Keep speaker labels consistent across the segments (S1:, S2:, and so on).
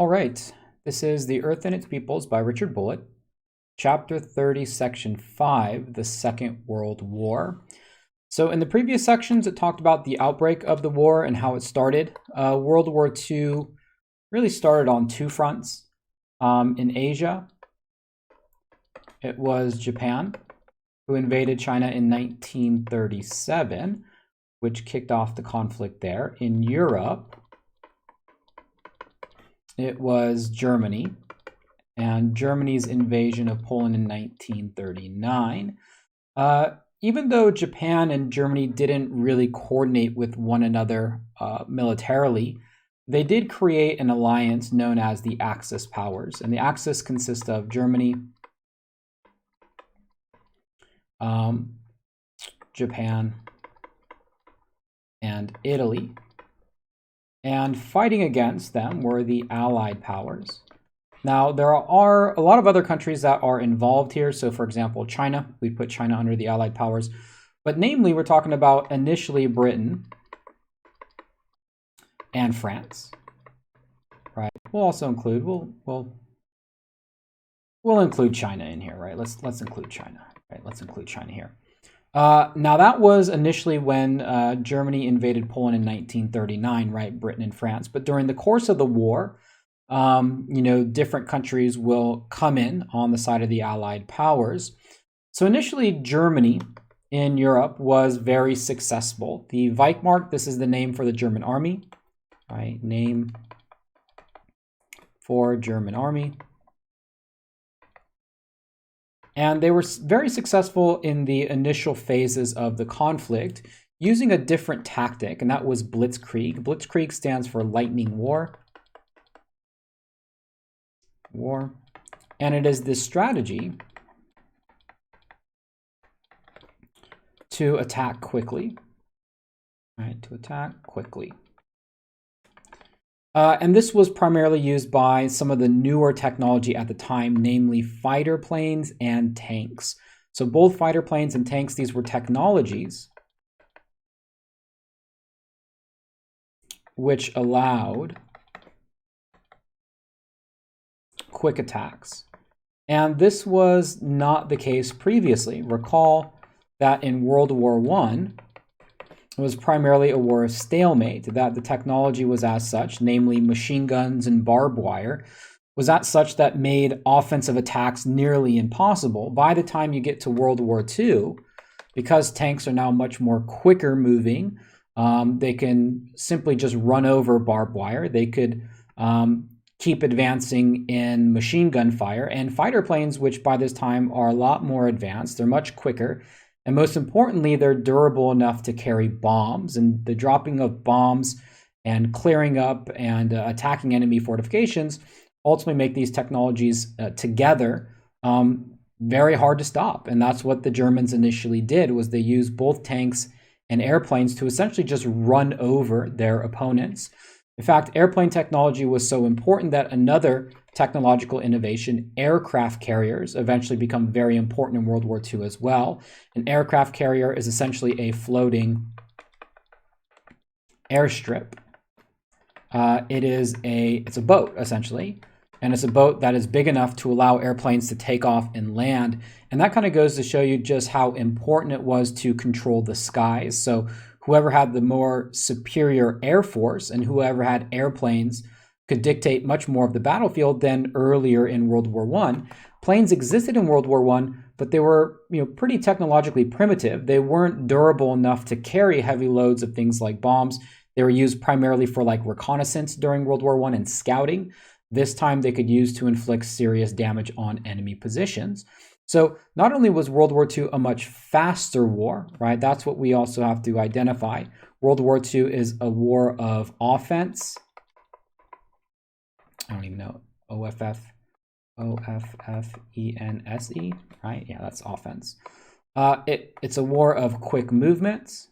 S1: All right, this is The Earth and Its Peoples by Richard Bulliet, Chapter 30, Section 5, The Second World War. So in the previous sections, it talked about the outbreak of the war and how it started. World War II really started on two fronts. In Asia, it was Japan, who invaded China in 1937, which kicked off the conflict there. In Europe, it was Germany, and Germany's invasion of Poland in 1939. Even though Japan and Germany didn't really coordinate with one another militarily, they did create an alliance known as the Axis powers. And the Axis consists of Germany, Japan, and Italy. And fighting against them were the Allied powers. Now, there are a lot of other countries that are involved here. So, for example, China, we put China under the Allied powers. But namely, we're talking about initially Britain and France, right? We'll also include, we'll include China in here, right? Let's include China, right? Let's include China here. Now, that was initially when Germany invaded Poland in 1939, right? Britain and France. But during the course of the war, different countries will come in on the side of the Allied powers. So initially, Germany in Europe was very successful. The Wehrmacht, this is the name for the German army, right? Name for German army. And they were very successful in the initial phases of the conflict using a different tactic, and that was Blitzkrieg. Blitzkrieg stands for lightning war. And it is this strategy to attack quickly, right? To attack quickly. And this was primarily used by some of the newer technology at the time, namely fighter planes and tanks. So both fighter planes and tanks, these were technologies which allowed quick attacks. And this was not the case previously. Recall that in World War I, it was primarily a war of stalemate, that the technology was as such, namely machine guns and barbed wire, was as such that made offensive attacks nearly impossible. By the time you get to World War II, because tanks are now much more quicker moving, they can simply just run over barbed wire. They could keep advancing in machine gun fire, and fighter planes, which by this time are a lot more advanced, they're much quicker. And most importantly, they're durable enough to carry bombs, and the dropping of bombs and clearing up and attacking enemy fortifications ultimately make these technologies together very hard to stop. And that's what the Germans initially did, was they used both tanks and airplanes to essentially just run over their opponents. In fact, airplane technology was so important that another technological innovation, aircraft carriers, eventually become very important in World War II as well. An aircraft carrier is essentially a floating airstrip. It's a boat, essentially, and it's a boat that is big enough to allow airplanes to take off and land. And that kind of goes to show you just how important it was to control the skies. So whoever had the more superior air force and whoever had airplanes could dictate much more of the battlefield than earlier in World War I. Planes existed in World War I, but they were pretty technologically primitive. They weren't durable enough to carry heavy loads of things like bombs. They were used primarily for like reconnaissance during World War I and scouting. This time they could use to inflict serious damage on enemy positions. So not only was World War II a much faster war, right? That's what we also have to identify. World War II is a war of offense. I don't even know. O-F-F-E-N-S-E, right? Yeah, that's offense. It's a war of quick movements.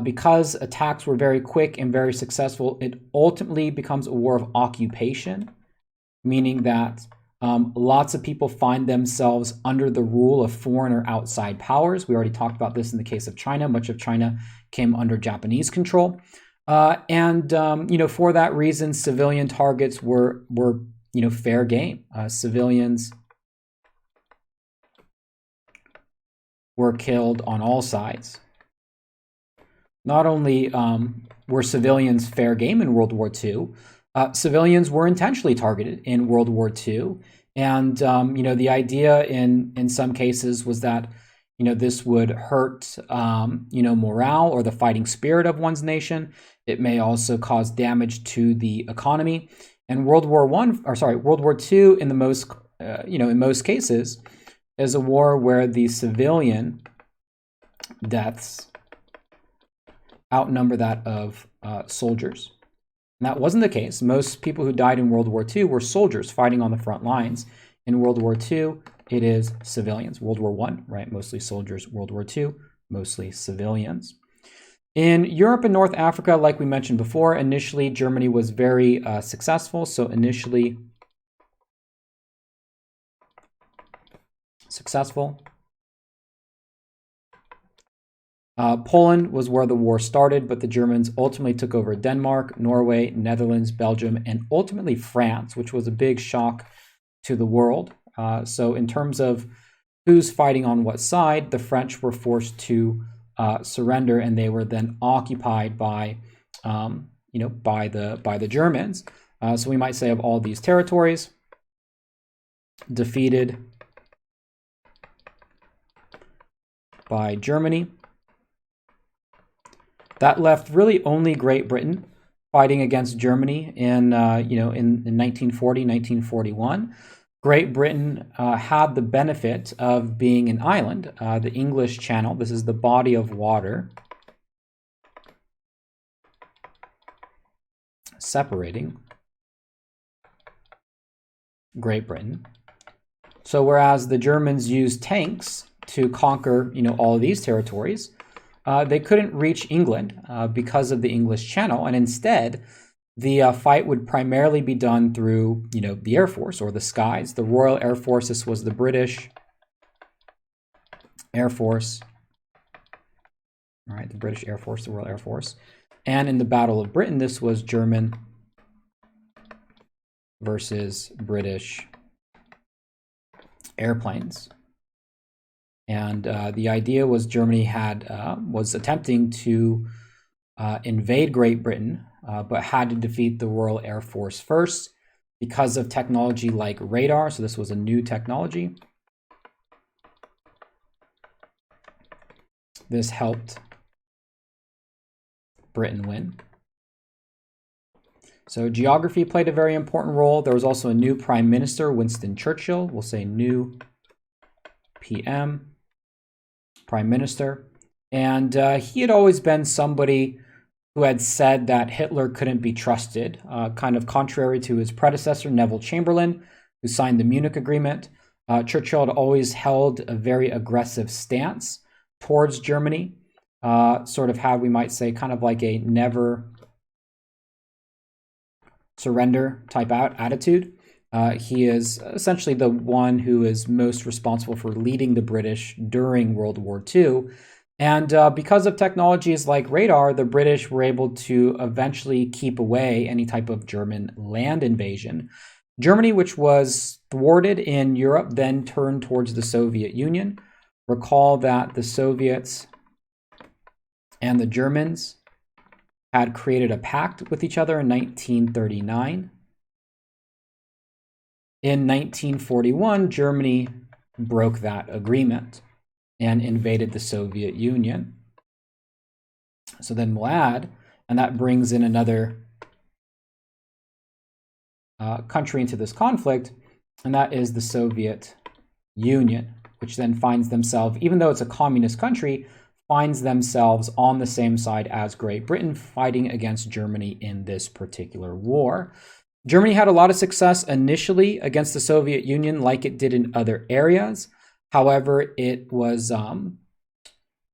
S1: Because attacks were very quick and very successful, it ultimately becomes a war of occupation, meaning that lots of people find themselves under the rule of foreign or outside powers. We already talked about this in the case of China. Much of China came under Japanese control. For that reason, civilian targets were fair game. Civilians were killed on all sides. Not only were civilians fair game in World War II, civilians were intentionally targeted in World War II. And, the idea in some cases was that, this would hurt, morale or the fighting spirit of one's nation. It may also cause damage to the economy. And World War II, in most cases, is a war where the civilian deaths outnumber that of soldiers. And that wasn't the case. Most people who died in World War II were soldiers fighting on the front lines. In World War II, it is civilians. World War I, right? Mostly soldiers. World War II, mostly civilians. In Europe and North Africa, like we mentioned before, initially Germany was very successful. So initially successful. Poland was where the war started, but the Germans ultimately took over Denmark, Norway, Netherlands, Belgium, and ultimately France, which was a big shock to the world. So in terms of who's fighting on what side, the French were forced to surrender, and they were then occupied by the Germans. So we might say of all these territories, defeated by Germany. That left really only Great Britain fighting against Germany in 1940, 1941. Great Britain had the benefit of being an island, the English Channel. This is the body of water separating Great Britain. So whereas the Germans used tanks to conquer, all of these territories, they couldn't reach England because of the English Channel, and instead, the fight would primarily be done through, the Air Force or the skies. The Royal Air Force, this was the British Air Force, all right, the British Air Force, the Royal Air Force. And in the Battle of Britain, this was German versus British airplanes. And the idea was Germany was attempting to invade Great Britain, but had to defeat the Royal Air Force first because of technology like radar. So this was a new technology. This helped Britain win. So geography played a very important role. There was also a new prime minister, Winston Churchill. We'll say new PM. Prime Minister, and he had always been somebody who had said that Hitler couldn't be trusted, kind of contrary to his predecessor, Neville Chamberlain, who signed the Munich Agreement. Churchill had always held a very aggressive stance towards Germany, sort of had, we might say, kind of like a never surrender type attitude. He is essentially the one who is most responsible for leading the British during World War II. And because of technologies like radar, the British were able to eventually keep away any type of German land invasion. Germany, which was thwarted in Europe, then turned towards the Soviet Union. Recall that the Soviets and the Germans had created a pact with each other in 1939. In 1941, Germany broke that agreement and invaded the Soviet Union. So then we'll add, and that brings in another country into this conflict, and that is the Soviet Union, which then finds themselves, even though it's a communist country, finds themselves on the same side as Great Britain, fighting against Germany in this particular war. Germany had a lot of success initially against the Soviet Union, like it did in other areas. However, it was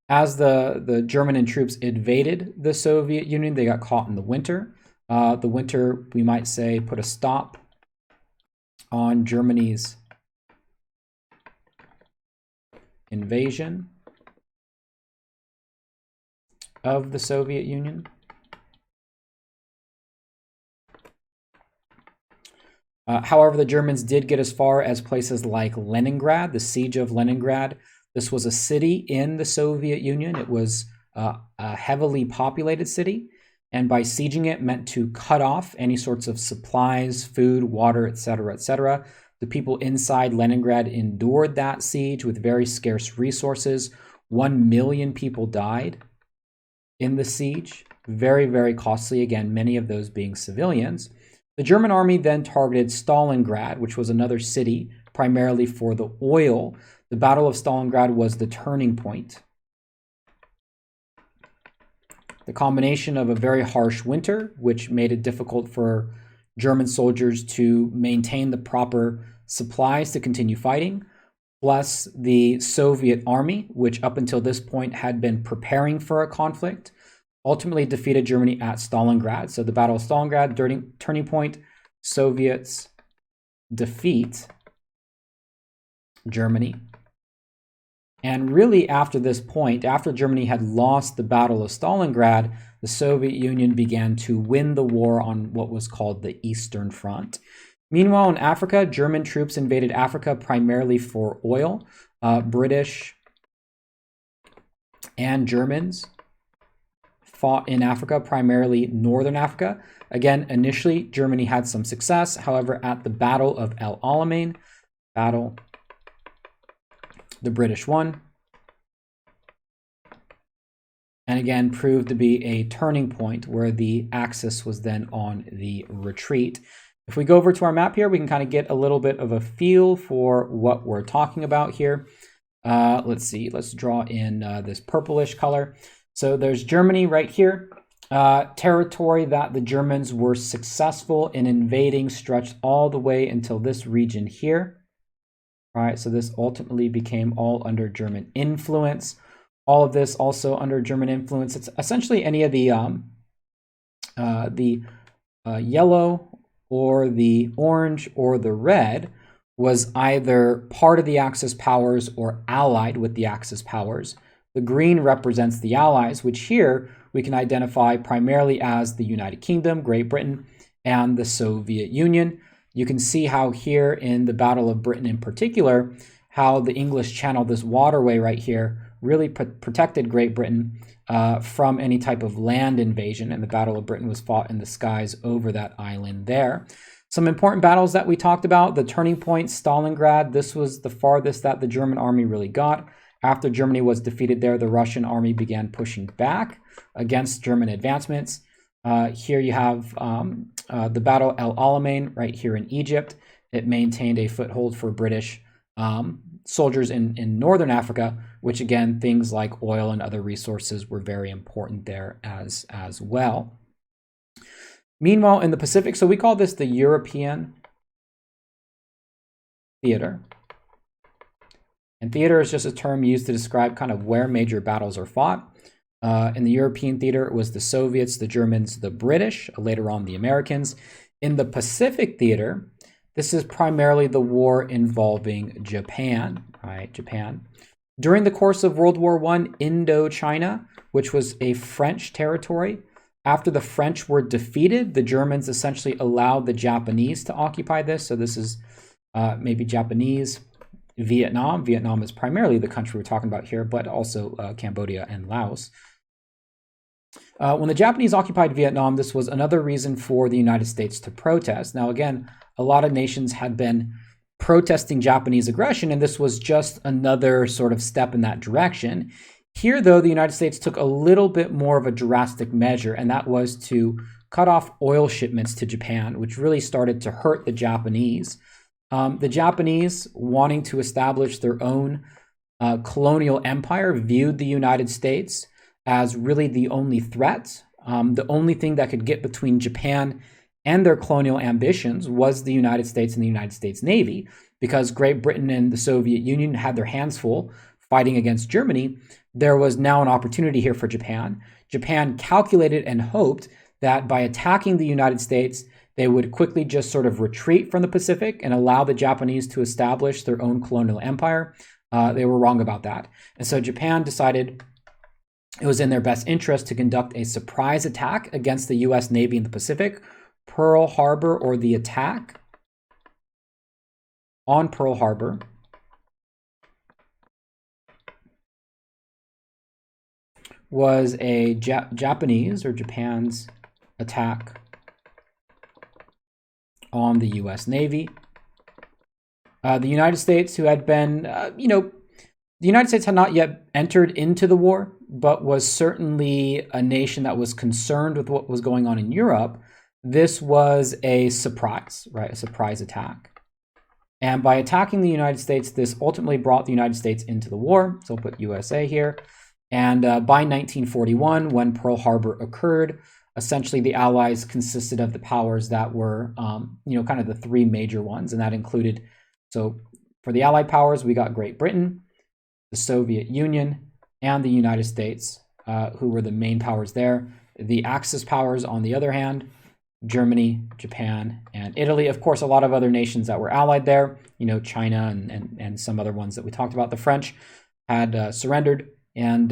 S1: as the German troops invaded the Soviet Union, they got caught in the winter. The winter, we might say, put a stop on Germany's invasion of the Soviet Union. However, the Germans did get as far as places like Leningrad, the siege of Leningrad. This was a city in the Soviet Union. It was a heavily populated city, and by sieging it meant to cut off any sorts of supplies, food, water, etc., etc. The people inside Leningrad endured that siege with very scarce resources. 1 million people died in the siege. Very, very costly, again, many of those being civilians. The German army then targeted Stalingrad, which was another city, primarily for the oil. The Battle of Stalingrad was the turning point. The combination of a very harsh winter, which made it difficult for German soldiers to maintain the proper supplies to continue fighting, plus the Soviet army, which up until this point had been preparing for a conflict, ultimately defeated Germany at Stalingrad. So the Battle of Stalingrad, turning point, Soviets defeat Germany. And really after this point, after Germany had lost the Battle of Stalingrad, the Soviet Union began to win the war on what was called the Eastern Front. Meanwhile, in Africa, German troops invaded Africa primarily for oil. British and Germans fought in Africa, primarily Northern Africa. Again, initially, Germany had some success. However, at the Battle of El Alamein, the British won. And again, proved to be a turning point where the Axis was then on the retreat. If we go over to our map here, we can kind of get a little bit of a feel for what we're talking about here. Let's see, let's draw in this purplish color. So there's Germany right here. Territory that the Germans were successful in invading stretched all the way until this region here. All right, so this ultimately became all under German influence. All of this also under German influence. It's essentially any of the yellow or the orange or the red was either part of the Axis powers or allied with the Axis powers. The green represents the Allies, which here we can identify primarily as the United Kingdom, Great Britain, and the Soviet Union. You can see how here in the Battle of Britain in particular, how the English Channel, this waterway right here, really protected Great Britain from any type of land invasion, and the Battle of Britain was fought in the skies over that island there. Some important battles that we talked about, the turning point, Stalingrad. This was the farthest that the German army really got. After Germany was defeated there, the Russian army began pushing back against German advancements. Here you have the Battle El Alamein right here in Egypt. It maintained a foothold for British soldiers in Northern Africa, which again, things like oil and other resources were very important there as well. Meanwhile, in the Pacific, so we call this the European theater. And theater is just a term used to describe kind of where major battles are fought. In the European theater, it was the Soviets, the Germans, the British, later on the Americans. In the Pacific theater, this is primarily the war involving Japan, right? Japan. During the course of World War I, Indochina, which was a French territory, after the French were defeated, the Germans essentially allowed the Japanese to occupy this. So this is maybe Japanese Vietnam. Vietnam is primarily the country we're talking about here, but also Cambodia and Laos. When the Japanese occupied Vietnam, this was another reason for the United States to protest. Now, again, a lot of nations had been protesting Japanese aggression, and this was just another sort of step in that direction. Here, though, the United States took a little bit more of a drastic measure, and that was to cut off oil shipments to Japan, which really started to hurt the Japanese. The Japanese, wanting to establish their own colonial empire, viewed the United States as really the only threat. The only thing that could get between Japan and their colonial ambitions was the United States and the United States Navy, because Great Britain and the Soviet Union had their hands full fighting against Germany. There was now an opportunity here for Japan. Japan calculated and hoped that by attacking the United States, they would quickly just sort of retreat from the Pacific and allow the Japanese to establish their own colonial empire. They were wrong about that. And so Japan decided it was in their best interest to conduct a surprise attack against the U.S. Navy in the Pacific. Pearl Harbor, or the attack, on Pearl Harbor was a Japanese or Japan's attack on the U.S. Navy. The United States, who had been, the United States had not yet entered into the war, but was certainly a nation that was concerned with what was going on in Europe. This was a surprise, right? A surprise attack. And by attacking the United States, this ultimately brought the United States into the war. So I'll put USA here. And by 1941, when Pearl Harbor occurred, essentially the Allies consisted of the powers that were, kind of the three major ones. And that included, so for the Allied powers, we got Great Britain, the Soviet Union, and the United States, who were the main powers there. The Axis powers, on the other hand, Germany, Japan, and Italy. Of course, a lot of other nations that were allied there, China and some other ones that we talked about. The French had surrendered and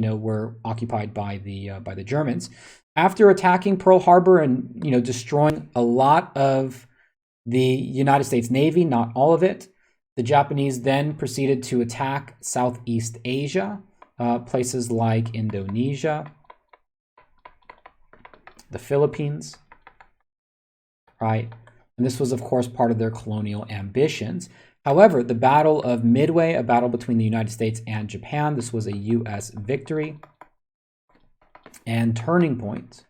S1: were occupied by the Germans. After attacking Pearl Harbor and destroying a lot of the United States Navy, not all of it, the Japanese then proceeded to attack Southeast Asia, places like Indonesia, the Philippines, right? And this was, of course, part of their colonial ambitions. However, the Battle of Midway, a battle between the United States and Japan, this was a U.S. victory and turning point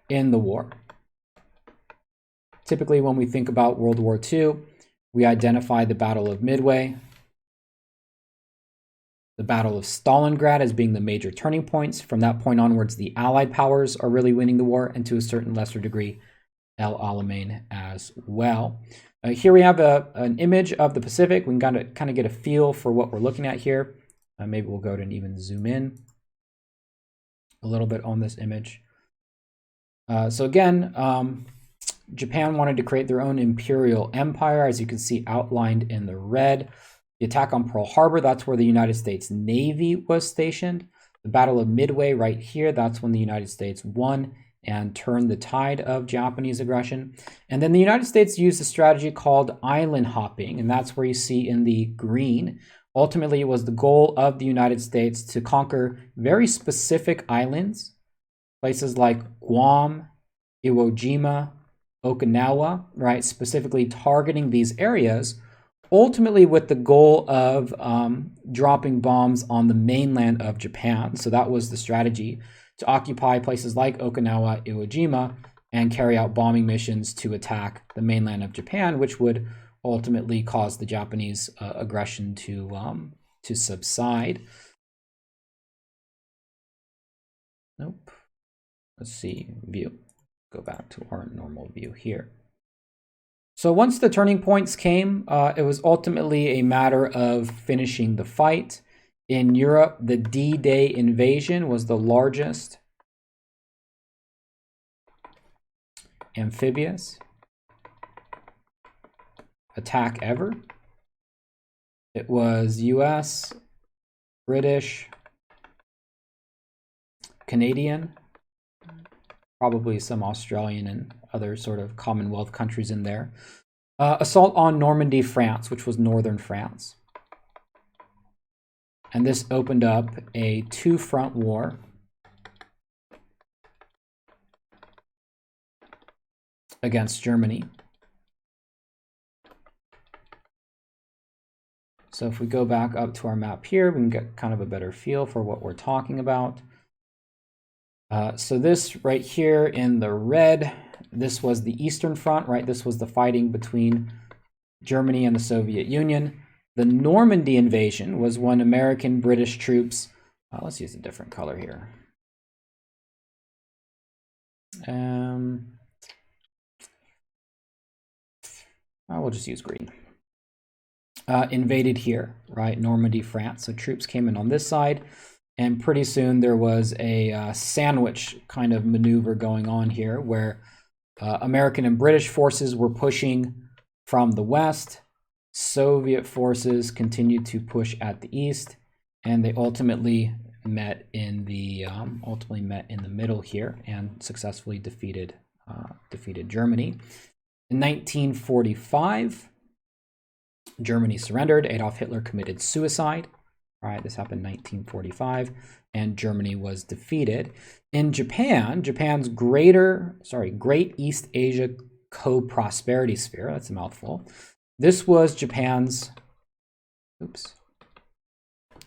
S1: in the war. Typically, when we think about World War II, we identify the Battle of Midway, the Battle of Stalingrad as being the major turning points. From that point onwards, the Allied powers are really winning the war, and to a certain lesser degree, El Alamein as well. Here we have an image of the Pacific. We can kind of get a feel for what we're looking at here. Maybe we'll go ahead and even zoom in a little bit on this image. So again, Japan wanted to create their own imperial empire, as you can see outlined in the red. The attack on Pearl Harbor, that's where the United States Navy was stationed. The Battle of Midway right here, that's when the United States won and turned the tide of Japanese aggression. And then the United States used a strategy called island hopping, and that's where you see in the green. Ultimately, it was the goal of the United States to conquer very specific islands, places like Guam, Iwo Jima, Okinawa, right? Specifically targeting these areas, ultimately with the goal of dropping bombs on the mainland of Japan. So that was the strategy, to occupy places like Okinawa, Iwo Jima, and carry out bombing missions to attack the mainland of Japan, which would ultimately cause the Japanese aggression to subside. Nope. Let's see, view. Go back to our normal view here. So once the turning points came, it was ultimately a matter of finishing the fight. In Europe, the D-Day invasion was the largest amphibious attack ever. It was US, British, Canadian, probably some Australian and other sort of Commonwealth countries in there. Assault on Normandy, France, which was northern France. And this opened up a two-front war against Germany. So if we go back up to our map here, we can get kind of a better feel for what we're talking about. So this right here in the red, this was the Eastern Front, right? This was the fighting between Germany and the Soviet Union. The Normandy Invasion was when American, British troops, let's use a different color here. We'll just use green. Invaded here, right? Normandy, France. So troops came in on this side. And pretty soon there was a sandwich kind of maneuver going on here where American and British forces were pushing from the west. Soviet forces continued to push at the east, and they ultimately met in the middle here and successfully defeated Germany. In 1945, Germany surrendered. Adolf Hitler committed suicide. All right, this happened in 1945, and Germany was defeated. In Japan, Japan's Great East Asia Co-Prosperity Sphere, that's a mouthful. This was Japan's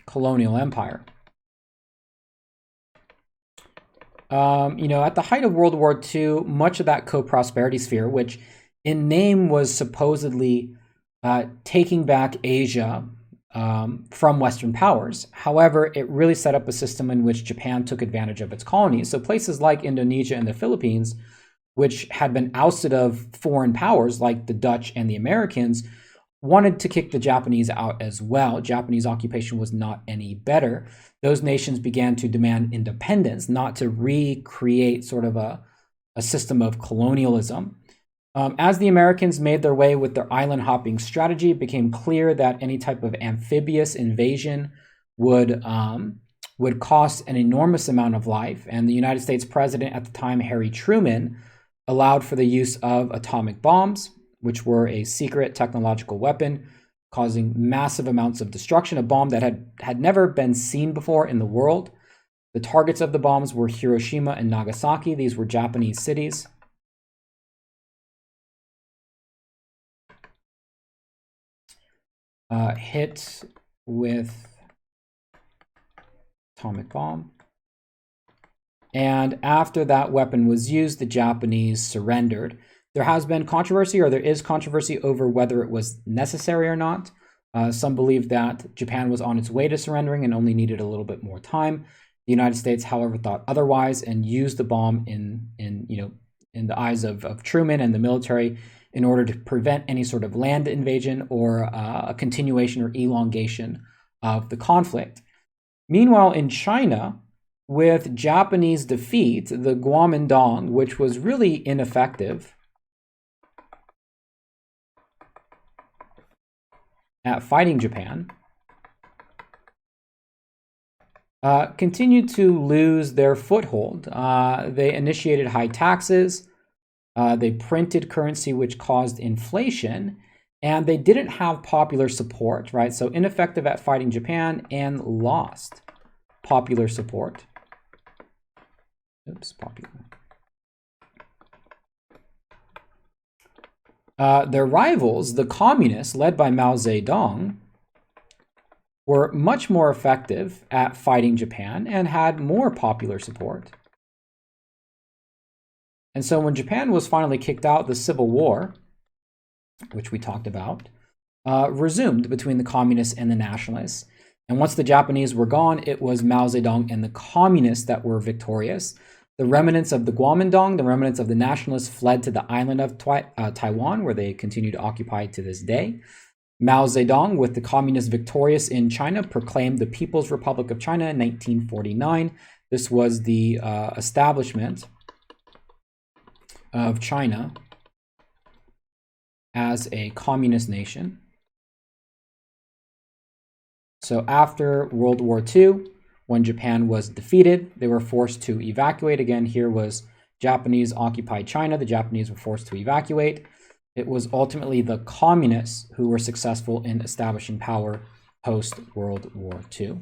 S1: colonial empire. At the height of World War II, much of that co-prosperity sphere, which in name was supposedly taking back Asia from Western powers. However, it really set up a system in which Japan took advantage of its colonies. So places like Indonesia and the Philippines, which had been ousted of foreign powers like the Dutch and the Americans, wanted to kick the Japanese out as well. Japanese occupation was not any better. Those nations began to demand independence, not to recreate sort of a system of colonialism. As the Americans made their way with their island hopping strategy, it became clear that any type of amphibious invasion would cost an enormous amount of life. And the United States president at the time, Harry Truman, allowed for the use of atomic bombs, which were a secret technological weapon causing massive amounts of destruction, a bomb that had never been seen before in the world. The targets of the bombs were Hiroshima and Nagasaki. These were Japanese cities. Hit with atomic bomb. And after that weapon was used, the Japanese surrendered. There has been controversy, or there is controversy over whether it was necessary or not. Some believe that Japan was on its way to surrendering and only needed a little bit more time. The United States, however, thought otherwise and used the bomb in the eyes of Truman and the military in order to prevent any sort of land invasion or a continuation or elongation of the conflict. Meanwhile, in China, with Japanese defeat, the Kuomintang, which was really ineffective at fighting Japan, continued to lose their foothold. They initiated high taxes. They printed currency, which caused inflation, and they didn't have popular support, right? So ineffective at fighting Japan and lost popular support. Their rivals, the communists, led by Mao Zedong, were much more effective at fighting Japan and had more popular support. And so when Japan was finally kicked out, the Civil War, which we talked about, resumed between the communists and the nationalists. And once the Japanese were gone, it was Mao Zedong and the communists that were victorious. The remnants of the Kuomintang, the remnants of the nationalists, fled to the island of Taiwan, where they continue to occupy to this day. Mao Zedong, with the communists victorious in China, proclaimed the People's Republic of China in 1949. This was the establishment of China as a communist nation. So after World War II, when Japan was defeated, they were forced to evacuate. Again, here was Japanese occupied China. The Japanese were forced to evacuate. It was ultimately the communists who were successful in establishing power post-World War II.